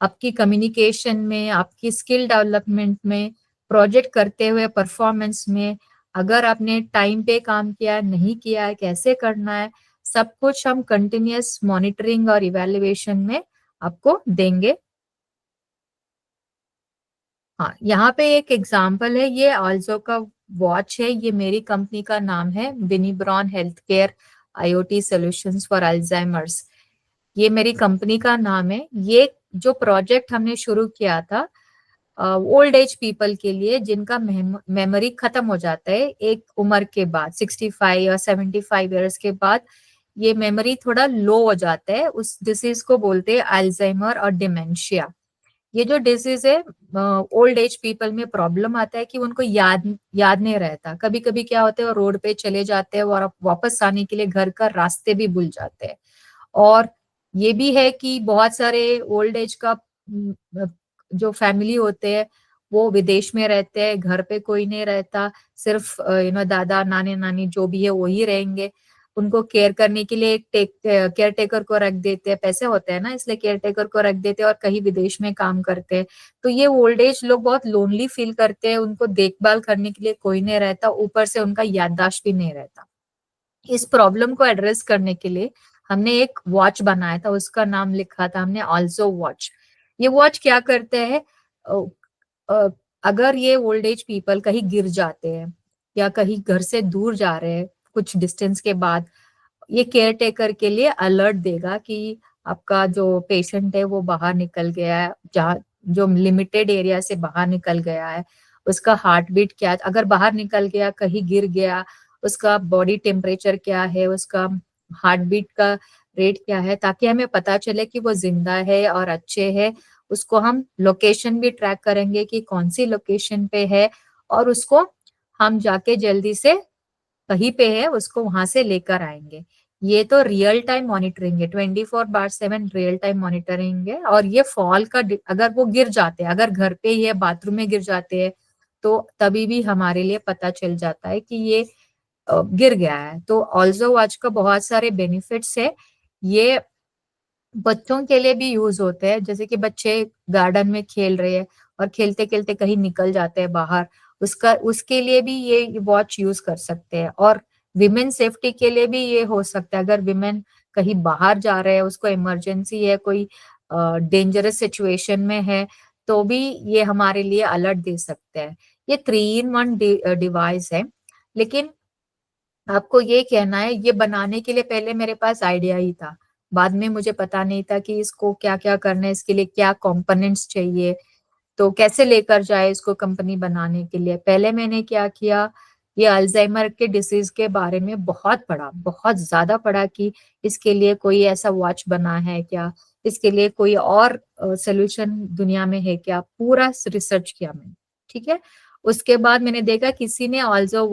आपकी कम्युनिकेशन में, आपकी स्किल डेवलपमेंट में, प्रोजेक्ट करते हुए परफॉर्मेंस में, अगर आपने टाइम पे काम किया नहीं किया है, कैसे करना है, सब कुछ हम कंटिन्यूअस मॉनिटरिंग और इवैल्यूएशन में आपको देंगे। हाँ, यहाँ पे एक एग्जांपल है, ये ऑल्सो का वॉच है, ये मेरी कंपनी का नाम है विनीब्रॉन health care IoT solutions for Alzheimer's, ये मेरी कंपनी का नाम है। ये जो प्रोजेक्ट हमने शुरू किया था ओल्ड एज पीपल के लिए, जिनका मेमोरी खत्म हो जाता है एक उम्र के बाद, 65 या 75 ईयर्स के बाद ये मेमोरी थोड़ा लो हो जाता है, उस डिसीज को बोलते हैं अल्जाइमर और डिमेंशिया। ये जो डिजीज है ओल्ड एज पीपल में प्रॉब्लम आता है कि उनको याद नहीं रहता, कभी कभी क्या होता है वो रोड पे चले जाते हैं और वापस आने के लिए घर का रास्ते भी भूल जाते हैं। और ये भी है कि बहुत सारे ओल्ड एज का जो फैमिली होते हैं वो विदेश में रहते हैं, घर पे कोई नहीं रहता, सिर्फ दादा नानी नानी जो भी है वही रहेंगे, उनको केयर करने के लिए एक केयर टेकर को रख देते हैं, पैसे होते हैं ना इसलिए केयर टेकर को रख देते हैं और कहीं विदेश में काम करते हैं। तो ये ओल्ड एज लोग बहुत लोनली फील करते हैं, उनको देखभाल करने के लिए कोई नहीं रहता, ऊपर से उनका याददाश्त भी नहीं रहता। इस प्रॉब्लम को एड्रेस करने के लिए हमने एक वॉच बनाया था, उसका नाम लिखा था हमने ऑल्सो वॉच। ये वॉच क्या करते हैं, अगर ये ओल्ड एज पीपल कहीं गिर जाते हैं या कहीं घर से दूर जा रहे हैं कुछ डिस्टेंस के बाद, ये केयर टेकर के लिए अलर्ट देगा कि आपका जो पेशेंट है वो बाहर निकल गया है, जहाँ जो लिमिटेड एरिया से बाहर निकल गया है, उसका हार्ट बीट क्या है, अगर बाहर निकल गया कहीं गिर गया, उसका बॉडी टेम्परेचर क्या है, उसका हार्ट बीट का रेट क्या है, ताकि हमें पता चले कि वो जिंदा है और अच्छे है। उसको हम लोकेशन भी ट्रैक करेंगे कि कौन सी लोकेशन पे है, और उसको हम जाके जल्दी से कहीं पे है उसको वहां से लेकर आएंगे। ये तो रियल टाइम मॉनिटरिंग है, 24/7 रियल टाइम मॉनिटरिंग है। और ये फॉल का अगर वो गिर जाते हैं, अगर घर पे ही है बाथरूम में गिर जाते हैं, तो तभी भी हमारे लिए पता चल जाता है कि ये गिर गया है। तो ऑल्सो वॉच का बहुत सारे बेनिफिट्स है। ये बच्चों के लिए भी यूज होते हैं, जैसे कि बच्चे गार्डन में खेल रहे हैं और खेलते खेलते कहीं निकल जाते हैं बाहर, उसके लिए भी ये वॉच यूज कर सकते हैं। और विमेन सेफ्टी के लिए भी ये हो सकता है, अगर विमेन कहीं बाहर जा रहे हैं, उसको इमरजेंसी है, कोई डेंजरस सिचुएशन में है, तो भी ये हमारे लिए अलर्ट दे सकते हैं। ये 3-in-1 डिवाइस है। लेकिन आपको ये कहना है, ये बनाने के लिए पहले मेरे पास आइडिया ही था, बाद में मुझे पता नहीं था कि इसको क्या क्या करना है, इसके लिए क्या कंपोनेंट्स चाहिए, तो कैसे लेकर जाए इसको कंपनी बनाने के लिए। पहले मैंने क्या किया, ये अल्जाइमर के डिसीज के बारे में बहुत पढ़ा, बहुत ज्यादा पढ़ा कि इसके लिए कोई ऐसा वॉच बना है क्या, इसके लिए कोई और सोल्यूशन दुनिया में है क्या, पूरा रिसर्च किया मैंने। ठीक है, उसके बाद मैंने देखा किसी ने ऑल्सो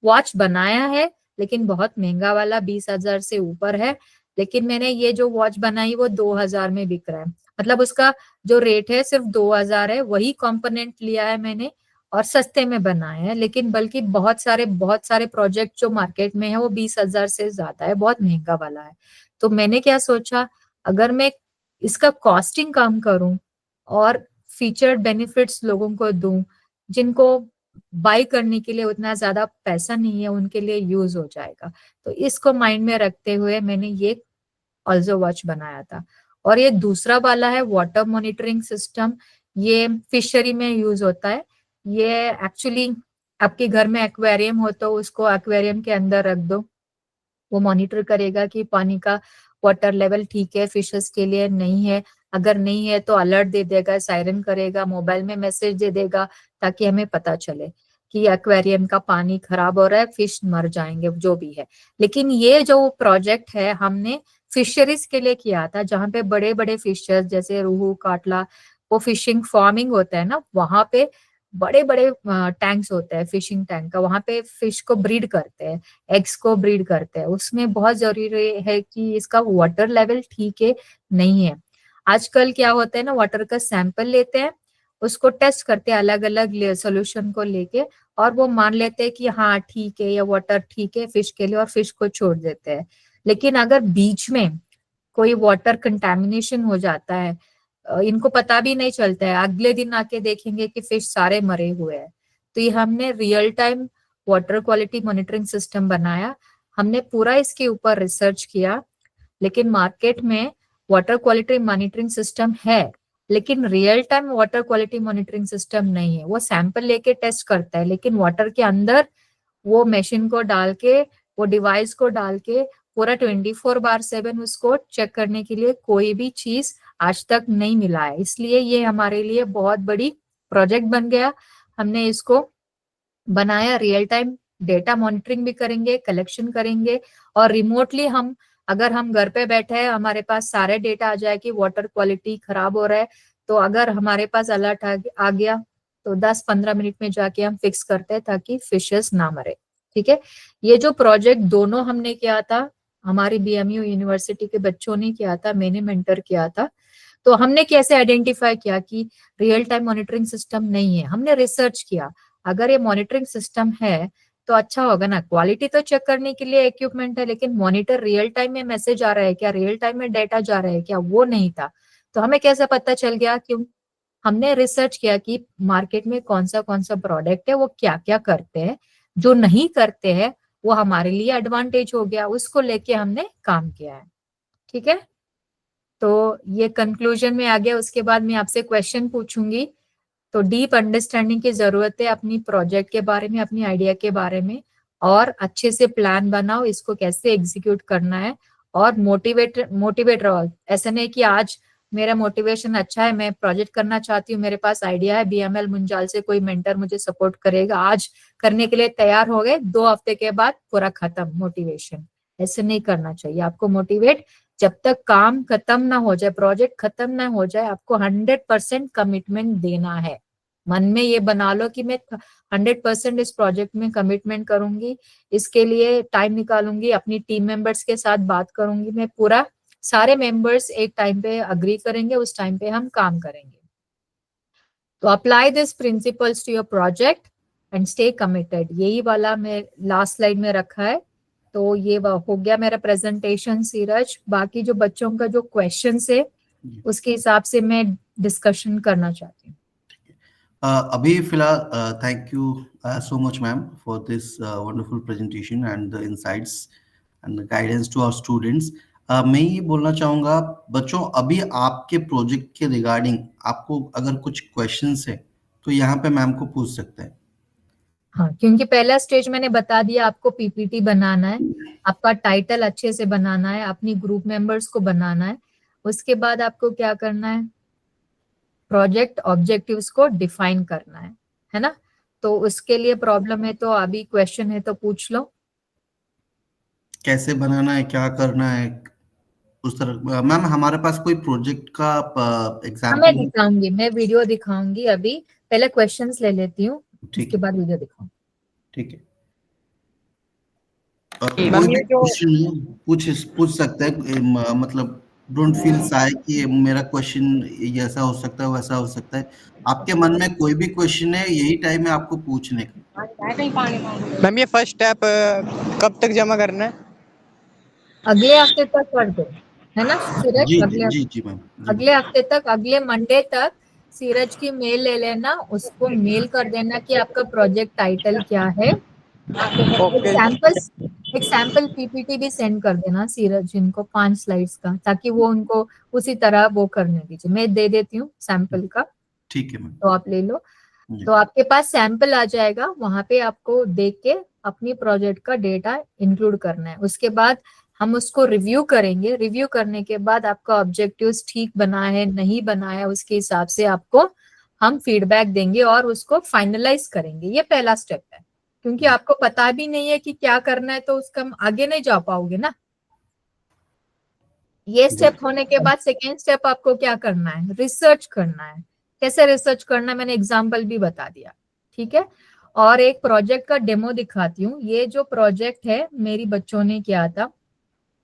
वॉच बनाया है, लेकिन बहुत महंगा वाला 20,000 से ऊपर है। लेकिन मैंने ये जो वॉच बनाई वो 2,000 में बिक रहा है, मतलब उसका जो रेट है सिर्फ 2,000 है। वही कंपोनेंट लिया है मैंने और सस्ते में बनाया है। लेकिन बल्कि बहुत सारे प्रोजेक्ट जो मार्केट में है वो 20,000 से ज्यादा है, बहुत महंगा वाला है। तो मैंने क्या सोचा, अगर मैं इसका कॉस्टिंग कम करूं और फीचर्ड बेनिफिट्स लोगों को दूं, जिनको बाय करने के लिए उतना ज्यादा पैसा नहीं है, उनके लिए यूज हो जाएगा। तो इसको माइंड में रखते हुए मैंने ये ऑल्सो वॉच बनाया था। और ये दूसरा वाला है वाटर मॉनिटरिंग सिस्टम, ये फिशरी में यूज होता है। ये एक्चुअली आपके घर में एक्वेरियम हो तो उसको एक्वेरियम के अंदर रख दो, वो मॉनिटर करेगा कि पानी का वाटर लेवल ठीक है फिशेस के लिए, नहीं है, अगर नहीं है तो अलर्ट दे देगा, सायरन करेगा, मोबाइल में मैसेज दे देगा, ताकि हमें पता चले कि एक्वेरियम का पानी खराब हो रहा है, फिश मर जाएंगे, जो भी है। लेकिन ये जो प्रोजेक्ट है हमने फिशरीज के लिए किया था, जहाँ पे बड़े बड़े फिशर्स जैसे रोहू काटला, वो फिशिंग फार्मिंग होता है ना, वहां पे बड़े बड़े टैंक्स होते हैं फिशिंग टैंक का, वहां पे फिश को ब्रीड करते हैं, एग्स को ब्रीड करते हैं। उसमें बहुत जरूरी है कि इसका वाटर लेवल ठीक है नहीं है। आजकल क्या होता है ना, वाटर का सैंपल लेते हैं, उसको टेस्ट करते हैं अलग अलग सोल्यूशन को लेके, और वो मान लेते हैं कि हाँ ठीक है, या वाटर ठीक है फिश के लिए, और फिश को छोड़ देते हैं। लेकिन अगर बीच में कोई वाटर कंटेमिनेशन हो जाता है, इनको पता भी नहीं चलता है, अगले दिन आके देखेंगे कि फिश सारे मरे हुए हैं। तो ये हमने real time water quality monitoring system बनाया, हमने पूरा इसके ऊपर रिसर्च किया। लेकिन मार्केट में वाटर क्वालिटी मॉनिटरिंग सिस्टम है, लेकिन real time water quality monitoring system नहीं है। वो सैंपल लेके टेस्ट करता है, लेकिन वाटर के अंदर वो मशीन को डाल के, वो डिवाइस को डाल के पूरा 24/7 उसको चेक करने के लिए कोई भी चीज आज तक नहीं मिला है। इसलिए ये हमारे लिए बहुत बड़ी प्रोजेक्ट बन गया। हमने इसको बनाया, रियल टाइम डेटा मॉनिटरिंग भी करेंगे, कलेक्शन करेंगे, और रिमोटली अगर हम घर पे बैठे हैं, हमारे पास सारे डेटा आ जाए कि वाटर क्वालिटी खराब हो रहा है, तो अगर हमारे पास अलर्ट आ गया तो 10-15 मिनट में जाके हम फिक्स करते हैं, ताकि फिशेस ना मरे। ठीक है, ये जो प्रोजेक्ट दोनों हमने किया था, हमारी बीएमयू यूनिवर्सिटी के बच्चों ने किया था, मैंने मेंटर किया था। तो हमने कैसे आइडेंटिफाई किया कि रियल टाइम मॉनिटरिंग सिस्टम नहीं है, हमने रिसर्च किया, अगर ये मॉनिटरिंग सिस्टम है तो अच्छा होगा ना, क्वालिटी तो चेक करने के लिए इक्विपमेंट है, लेकिन मॉनिटर रियल टाइम में मैसेज आ रहा है क्या, रियल टाइम में डेटा जा रहा है क्या, वो नहीं था। तो हमें कैसे पता चल गया, क्यों, हमने रिसर्च किया कि मार्केट में कौन सा प्रोडक्ट है, वो क्या क्या करते हैं, जो नहीं करते हैं वो हमारे लिए एडवांटेज हो गया, उसको लेके हमने काम किया है। ठीक है, तो ये कंक्लूजन में आ गया। उसके बाद मैं आपसे क्वेश्चन पूछूंगी। तो डीप अंडरस्टैंडिंग की जरूरत है अपनी प्रोजेक्ट के बारे में, अपनी आइडिया के बारे में, और अच्छे से प्लान बनाओ इसको कैसे एग्जीक्यूट करना है, और मोटिवेट रहो। ऐसा नहीं कि आज मेरा मोटिवेशन अच्छा है, मैं प्रोजेक्ट करना चाहती हूँ, मेरे पास आइडिया है, बीएमएल मुंजाल से कोई मेंटर मुझे सपोर्ट करेगा, आज करने के लिए तैयार हो गए, 2 हफ्ते के बाद पूरा खत्म मोटिवेशन। ऐसे नहीं करना चाहिए। आपको मोटिवेट जब तक काम खत्म ना हो जाए, प्रोजेक्ट खत्म ना हो जाए, आपको 100% कमिटमेंट देना है। मन में ये बना लो कि मैं 100% इस प्रोजेक्ट में कमिटमेंट करूंगी, इसके लिए टाइम निकालूंगी, अपनी टीम मेंबर्स के साथ बात करूंगी, मैं पूरा सारे मेंबर्स एक टाइम पे अग्री करेंगे, उस टाइम पे हम काम करेंगे। तो apply this principles to your project and stay committed, यही वाला मैं लास्ट स्लाइड में रखा है। तो ये हो गया मेरा प्रेजेंटेशन सीरज। बाकी जो बच्चों का जो क्वेश्चन है उसके हिसाब से मैं डिस्कशन करना चाहती हूँ। अभी फिलहाल thank you so much ma'am for this wonderful presentation and the insights and the guidance to our students. मैं ये बोलना चाहूँगा बच्चों, अभी आपके प्रोजेक्ट के रिगार्डिंग आपको अगर कुछ क्वेश्चंस है तो यहाँ पे मैम को पूछ सकते हैं। हाँ, क्योंकि पहला स्टेज मैंने बता दिया, आपको पीपीटी बनाना है, आपका टाइटल अच्छे से बनाना है, अपनी ग्रुप मेंबर्स को बनाना है, उसके बाद आपको क्या करना है, प्रोजेक्ट ऑब्जेक्टिव्स को डिफाइन करना है ना। तो उसके लिए प्रॉब्लम है तो अभी क्वेश्चन है तो पूछ लो। कैसे बनाना है, क्या करना है, उस तरह। मैम हमारे पास कोई प्रोजेक्ट का मैं एग्जांपल? दिखाऊंगी, मैं वीडियो दिखाऊंगी, अभी पहले क्वेश्चंस ले लेती हूँ, ठीक उसके है, बाद वीडियो दिखाऊंगी। ठीक है। मैम कोई भी ये जो क्वेश्चन पूछ सकते हैं, मतलब डोंट फील शाय कि मेरा क्वेश्चन ऐसा हो सकता है वैसा हो सकता है। आपके मन में कोई भी क्वेश्चन है, यही टाइम है आपको पूछने का। मैम ये फर्स्ट स्टेप कब तक जमा करना है? अगले हफ्ते तक कर दो, है ना सूरज? जी अगले जी जी मैम, अगले हफ्ते तक, अगले मंडे तक सीरज की मेल ले लेना, उसको मेल कर देना कि आपका प्रोजेक्ट टाइटल क्या है। ओके। एक सैंपल पीपीटी भी सेंड कर देना सीरज इनको 5 स्लाइड्स का, ताकि वो उनको उसी तरह वो करने दीजिए। मैं दे देती हूँ सैंपल का, ठीक है मैम। तो आप ले लो। जी। तो आपके पास सैंपल आ जाएगा, वहां पे आपको देख के अपनी प्रोजेक्ट का डेटा इंक्लूड करना है। उसके बाद हम उसको रिव्यू करेंगे, रिव्यू करने के बाद आपका ऑब्जेक्टिव्स ठीक बना है नहीं बना है, उसके हिसाब से आपको हम फीडबैक देंगे और उसको फाइनलाइज करेंगे। ये पहला स्टेप है, क्योंकि आपको पता भी नहीं है कि क्या करना है, तो उसका हम आगे नहीं जा पाओगे ना। ये स्टेप होने के बाद सेकेंड स्टेप आपको क्या करना है, रिसर्च करना है। कैसे रिसर्च करना है मैंने एग्जाम्पल भी बता दिया, ठीक है। और एक प्रोजेक्ट का डेमो दिखाती हूँ। ये जो प्रोजेक्ट है मेरी बच्चों ने किया था,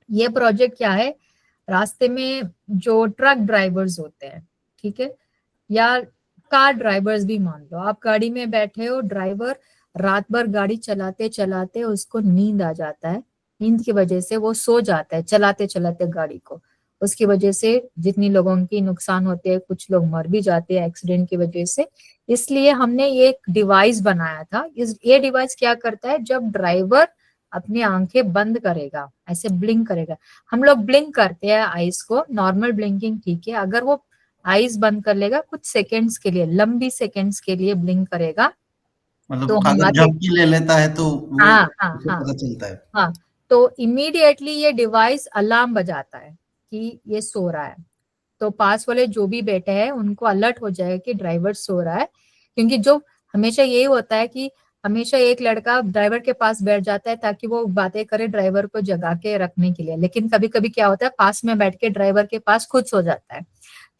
ये प्रोजेक्ट क्या है, रास्ते में जो ट्रक ड्राइवर्स होते हैं, ठीक है, या कार ड्राइवर्स भी मान लो, आप गाड़ी में बैठे हो, ड्राइवर रात भर गाड़ी चलाते चलाते उसको नींद आ जाता है, नींद की वजह से वो सो जाता है चलाते चलाते गाड़ी को। उसकी वजह से जितनी लोगों की नुकसान होते हैं, कुछ लोग मर भी जाते हैं एक्सीडेंट की वजह से। इसलिए हमने ये एक डिवाइस बनाया था। ये डिवाइस क्या करता है, जब ड्राइवर अपनी आंखें बंद करेगा, ऐसे ब्लिंक करेगा, हम लोग ब्लिंक करते हैं आईज को, नॉर्मल ब्लिंकिंग ठीक है, अगर वो आईज बंद कर लेगा कुछ सेकंड्स के लिए, लंबी सेकंड्स के लिए ब्लिंक करेगा, तो मतलब अगर हमारे झपकी ले लेता है तो वो हाँ हाँ उसे हाँ पता चलता है। हाँ, तो इमीडिएटली ये डिवाइस अलार्म बजाता है कि ये सो रहा है। तो पास वाले जो भी बैठे हैं उनको अलर्ट हो जाएगा कि ड्राइवर सो रहा है। क्योंकि जो हमेशा यही होता है कि हमेशा एक लड़का ड्राइवर के पास बैठ जाता है ताकि वो बातें करे ड्राइवर को जगा के रखने के लिए, लेकिन कभी कभी क्या होता है, पास में बैठ के ड्राइवर के पास खुद सो जाता है।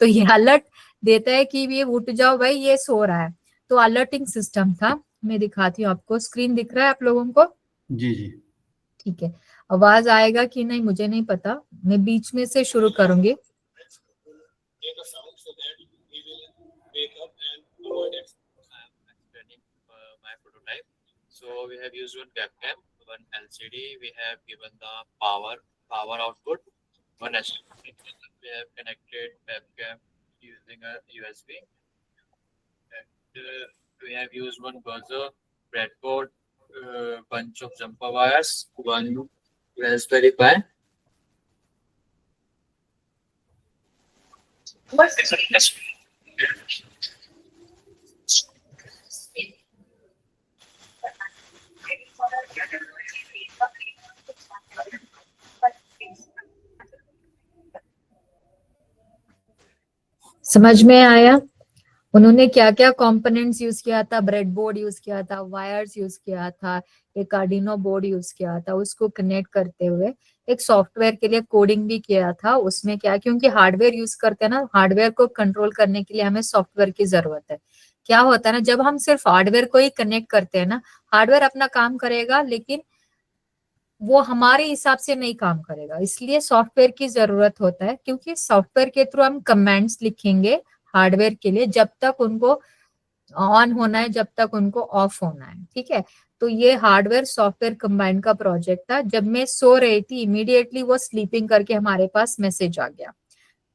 तो ये अलर्ट देता है कि ये उठ जाओ भाई, ये सो रहा है। तो अलर्टिंग सिस्टम था। मैं दिखाती हूँ आपको, स्क्रीन दिख रहा है आप लोगों को? जी जी। ठीक है, आवाज आएगा कि नहीं मुझे नहीं पता, मैं बीच में से शुरू करूंगी। So we have used one webcam, one LCD. We have given the power output, one HDMI. We have connected webcam using a USB. And we have used one buzzer, breadboard, bunch of jumper wires, one Raspberry Pi. समझ में आया उन्होंने क्या क्या components use किया था? Breadboard use किया था, वायर्स यूज किया था, एक आर्डिनो बोर्ड यूज किया था, उसको कनेक्ट करते हुए एक सॉफ्टवेयर के लिए कोडिंग भी किया था। उसमें क्या, क्योंकि हार्डवेयर यूज करते हैं ना, हार्डवेयर को कंट्रोल करने के लिए हमें सॉफ्टवेयर की जरूरत है। क्या होता है ना, जब हम सिर्फ हार्डवेयर को ही कनेक्ट करते हैं ना, हार्डवेयर अपना काम करेगा लेकिन वो हमारे हिसाब से नहीं काम करेगा, इसलिए सॉफ्टवेयर की जरूरत होता है, क्योंकि सॉफ्टवेयर के थ्रू हम कमांड्स लिखेंगे हार्डवेयर के लिए, जब तक उनको ऑन होना है, जब तक उनको ऑफ होना है, ठीक है। तो ये हार्डवेयर सॉफ्टवेयर कंबाइन का प्रोजेक्ट था। जब मैं सो रही थी, इमीडिएटली वो स्लीपिंग करके हमारे पास मैसेज आ गया,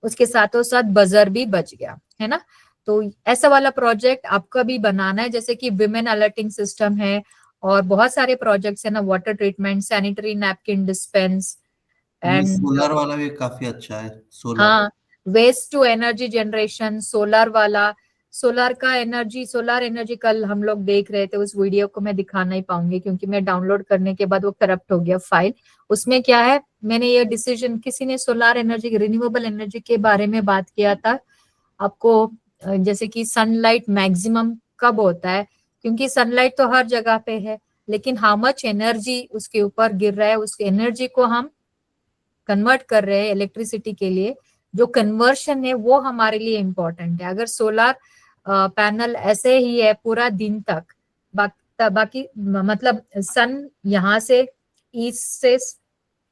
उसके साथों साथ बजर भी बज गया, है ना। तो ऐसा वाला प्रोजेक्ट आपका भी बनाना है, जैसे कि विमेन अलर्टिंग सिस्टम है, और बहुत सारे प्रोजेक्ट्स है ना, water treatment, sanitary napkin dispense ये एंड सोलर वाला भी काफी अच्छा है, सोलर। हाँ, waste to energy generation, solar वाला, सोलर का एनर्जी, सोलर एनर्जी कल हम लोग देख रहे थे, उस वीडियो को मैं दिखा नहीं पाऊंगी क्योंकि मैं डाउनलोड करने के बाद वो करप्ट हो गया फाइल। उसमें क्या है, मैंने ये डिसीजन, किसी ने सोलर एनर्जी, रिन्यूएबल एनर्जी के बारे में बात किया था आपको, जैसे कि सनलाइट मैक्सिमम कब होता है, क्योंकि सनलाइट तो हर जगह पे है, लेकिन हाउ मच एनर्जी उसके ऊपर गिर रहा है, उस एनर्जी को हम कन्वर्ट कर रहे हैं इलेक्ट्रिसिटी के लिए, जो कन्वर्शन है वो हमारे लिए इम्पोर्टेंट है। अगर सोलर पैनल ऐसे ही है पूरा दिन तक, बाकी मतलब सन यहाँ से ईस्ट से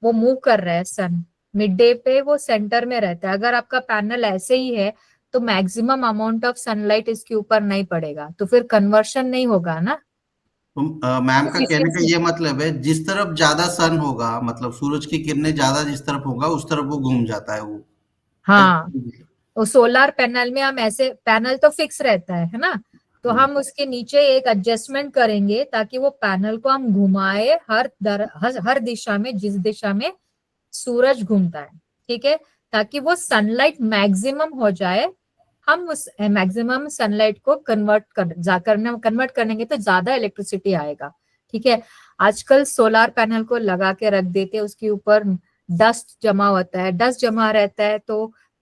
वो मूव कर रहा है, सन मिड डे पे वो सेंटर में रहता है, अगर आपका पैनल ऐसे ही है तो मैक्सिमम अमाउंट ऑफ सनलाइट इसके ऊपर नहीं पड़ेगा, तो फिर कन्वर्शन नहीं होगा ना। तो मैम का कहने का Efficiency- ये मतलब है, जिस तरफ ज्यादा सन होगा, मतलब सूरज की किरणें ज्यादा जिस तरफ होगा उस तरफ वो घूम जाता है वो। हाँ, तो सोलर पैनल में हम ऐसे, पैनल तो फिक्स रहता है ना, तो हम उसके नीचे एक एडजस्टमेंट करेंगे ताकि वो पैनल को हम घुमाए हर दिशा में, जिस दिशा में सूरज घूमता है, ठीक है, ताकि वो सनलाइट मैक्सिमम हो जाए। हम उस मैक्सिमम सनलाइट को कन्वर्ट करेंगे तो ज्यादा इलेक्ट्रिसिटी आएगा, ठीक है। आजकल सोलर पैनल को लगा के रख देते हैं, उसके ऊपर डस्ट जमा होता है, डस्ट जमा रहता है,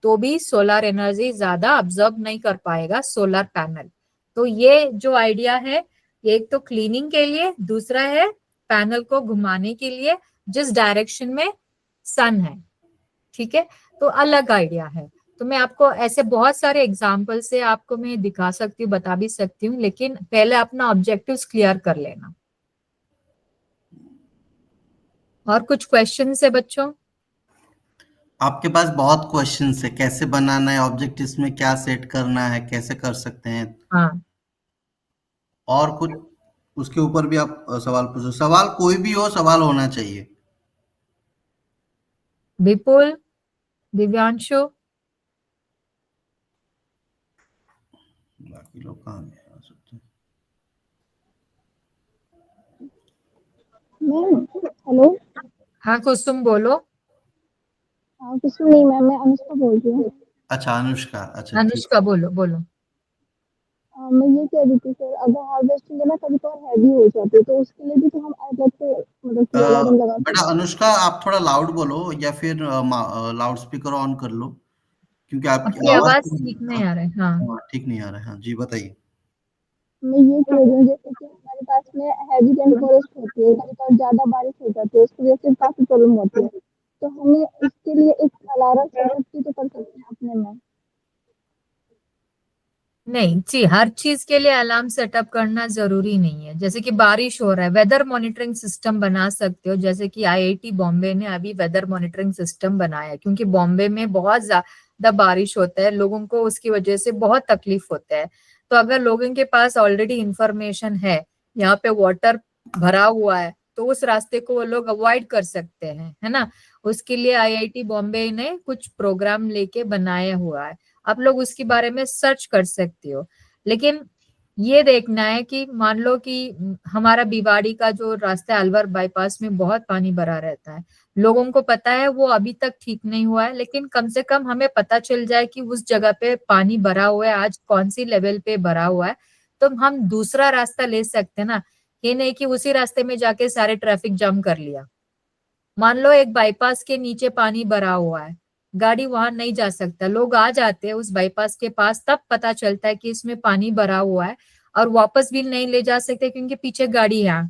तो भी सोलर एनर्जी ज्यादा अब्जॉर्ब नहीं कर पाएगा सोलर पैनल। तो ये जो आइडिया है, एक तो क्लीनिंग के लिए, दूसरा है पैनल को घुमाने के लिए जिस डायरेक्शन में सन है, ठीक है। तो अलग आइडिया है। तो मैं आपको ऐसे बहुत सारे एग्जाम्पल से आपको मैं दिखा सकती हूँ, बता भी सकती हूँ, लेकिन पहले अपना ऑब्जेक्टिव्स क्लियर कर लेना। और कुछ क्वेश्चन है बच्चों? आपके पास बहुत क्वेश्चंस है, कैसे बनाना है ऑब्जेक्टिव्स में, क्या सेट करना है, कैसे कर सकते हैं, हाँ, और कुछ उसके ऊपर भी आप सवाल पूछो। सवाल कोई भी हो, सवाल होना चाहिए। विपुल, दिव्यांशु, बाकी लोग कहाँ गए, आ सकते हैं। Ma'am hello. हाँ कुसुम बोलो। हाँ कुछ नहीं मैम, मैं अनुष्का बोल रही हूँ। अच्छा अनुष्का, अच्छा ठीक। अनुष्का बोलो बोलो। मैं ये कह रही थी सर, अगर हार्वेस्टिंग है ना कभी तो हैवी हो जाती है, तो उसके लिए भी तो हम अलग से मतलब कि अलार्म लगा बेटा सकते अनुष्का, आप थोड़ा लाउड बोलो या फिर लाउड स्पीकर ऑन कर लो, क्योंकि आपकी आपकी आवाज आवाज ठीक नहीं आ रहा है। हाँ, ठीक नहीं आ रहा है। हाँ जी बताइए। हैं। मैं ये कह रही हूँ जैसे कि हमारे पास में हैवी रेन फॉरेस्ट होती है, कभी कभी ज्यादा बारिश हो जाती है, उसकी वजह से काफी प्रॉब्लम होती है, तो हमें इसके लिए एक अलार्म सेटअप भी तो कर सकते हैं अपने में। नहीं जी, हर चीज के लिए अलार्म सेटअप करना जरूरी नहीं है। जैसे कि बारिश हो रहा है, वेदर मॉनिटरिंग सिस्टम बना सकते हो, जैसे कि आईआईटी बॉम्बे ने अभी वेदर मॉनिटरिंग सिस्टम बनाया है, क्योंकि बॉम्बे में बहुत ज्यादा बारिश होता है, लोगों को उसकी वजह से बहुत तकलीफ होता है। तो अगर लोगों के पास ऑलरेडी इंफॉर्मेशन है यहाँ पे वाटर भरा हुआ है, तो उस रास्ते को वो लोग अवॉइड कर सकते हैं, है ना। उसके लिए आईआईटी बॉम्बे ने कुछ प्रोग्राम लेके बनाया हुआ है, आप लोग उसके बारे में सर्च कर सकते हो। लेकिन ये देखना है कि मान लो कि हमारा भिवाड़ी का जो रास्ता है, अलवर बाईपास में बहुत पानी भरा रहता है, लोगों को पता है वो अभी तक ठीक नहीं हुआ है, लेकिन कम से कम हमें पता चल जाए कि उस जगह पे पानी भरा हुआ है, आज कौन सी लेवल पे भरा हुआ है, तो हम दूसरा रास्ता ले सकते हैं ना। ये नहीं कि उसी रास्ते में जाके सारे ट्रैफिक जाम कर लिया। मान लो एक बाईपास के नीचे पानी भरा हुआ है, गाड़ी वहां नहीं जा सकता, लोग आ जाते हैं उस बाईपास के पास, तब पता चलता है कि इसमें पानी भरा हुआ है, और वापस भी नहीं ले जा सकते क्योंकि पीछे गाड़ी है।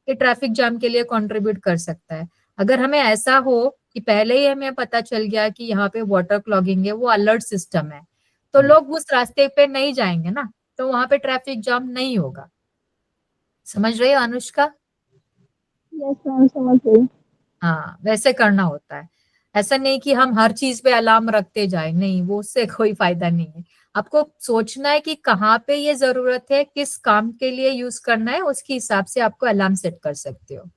ये ट्रैफिक जाम के लिए कंट्रीब्यूट कर सकता है। अगर हमें ऐसा हो कि पहले ही हमें पता चल गया कि यहाँ पे वाटर क्लॉगिंग है, वो अलर्ट सिस्टम है, तो लोग उस रास्ते पे नहीं जाएंगे ना, तो वहां पे ट्रैफिक जाम नहीं होगा। समझ रही हो अनुष्का? यस मैम, समझ गई। हाँ, वैसे करना होता है। ऐसा नहीं कि हम हर चीज पे अलार्म रखते जाए, नहीं, वो उससे कोई फायदा नहीं है। आपको सोचना है कि कहाँ पे ये जरूरत है, किस काम के लिए यूज करना है, उसके हिसाब से आपको अलार्म सेट कर सकते हो।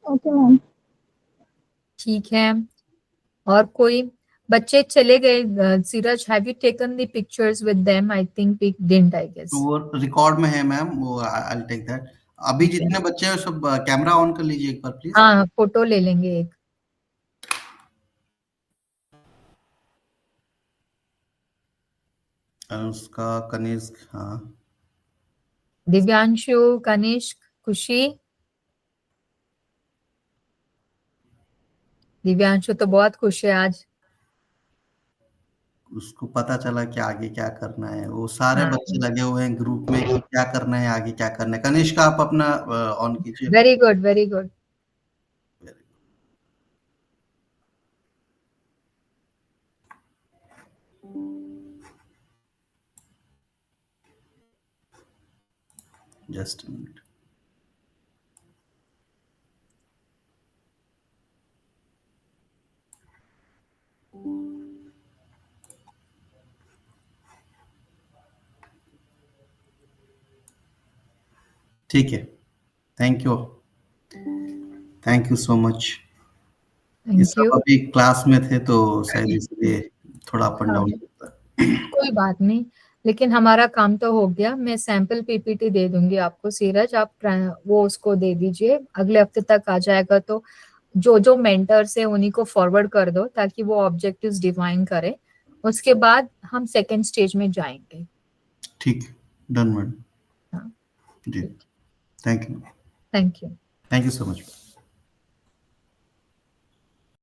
Okay ma'am. ठीक है। और कोई बच्चे चले गए? Siraj, have you taken the pictures with them? I think we didn't, I guess. वो रिकॉर्ड में है मैम, वो आई विल टेक दैट। अभी जितने बच्चे हैं सब कैमरा ऑन कर लीजिए एक बार प्लीज। हाँ, फोटो ले लेंगे एक। अनुष्का, कनिष्क, हाँ। दिव्यांशु, कनिष्क, खुशी। दिव्यांशु तो बहुत खुश है आज। उसको पता चला कि आगे क्या करना है, वो सारे हाँ, बच्चे लगे हुए हैं ग्रुप में कि क्या करना है, आगे क्या करना है। कनिष्क आप अपना ऑन कीजिए। Very good, very good. Just minute. ठीक है, thank you, thank you so much. ये थैंक सब यू। अभी क्लास में थे तो शायद इसलिए थोड़ा अप एंड हाँ, डाउन होता है। कोई बात नहीं, लेकिन हमारा काम तो हो गया। मैं सैंपल पीपीटी दे दूंगी आपको सीरज, आप वो उसको दे दीजिए, अगले हफ्ते तक आ जाएगा। तो जो जो मेंटर्स है उन्हीं को फॉरवर्ड कर दो ताकि वो ऑब्जेक्टिव्स डिफाइन करें। उसके बाद हम सेकेंड स्टेज में जाएंगे। ठीक, डन मैडम। हाँ, जी, ठीक। Thank you, thank you. Thank you so much.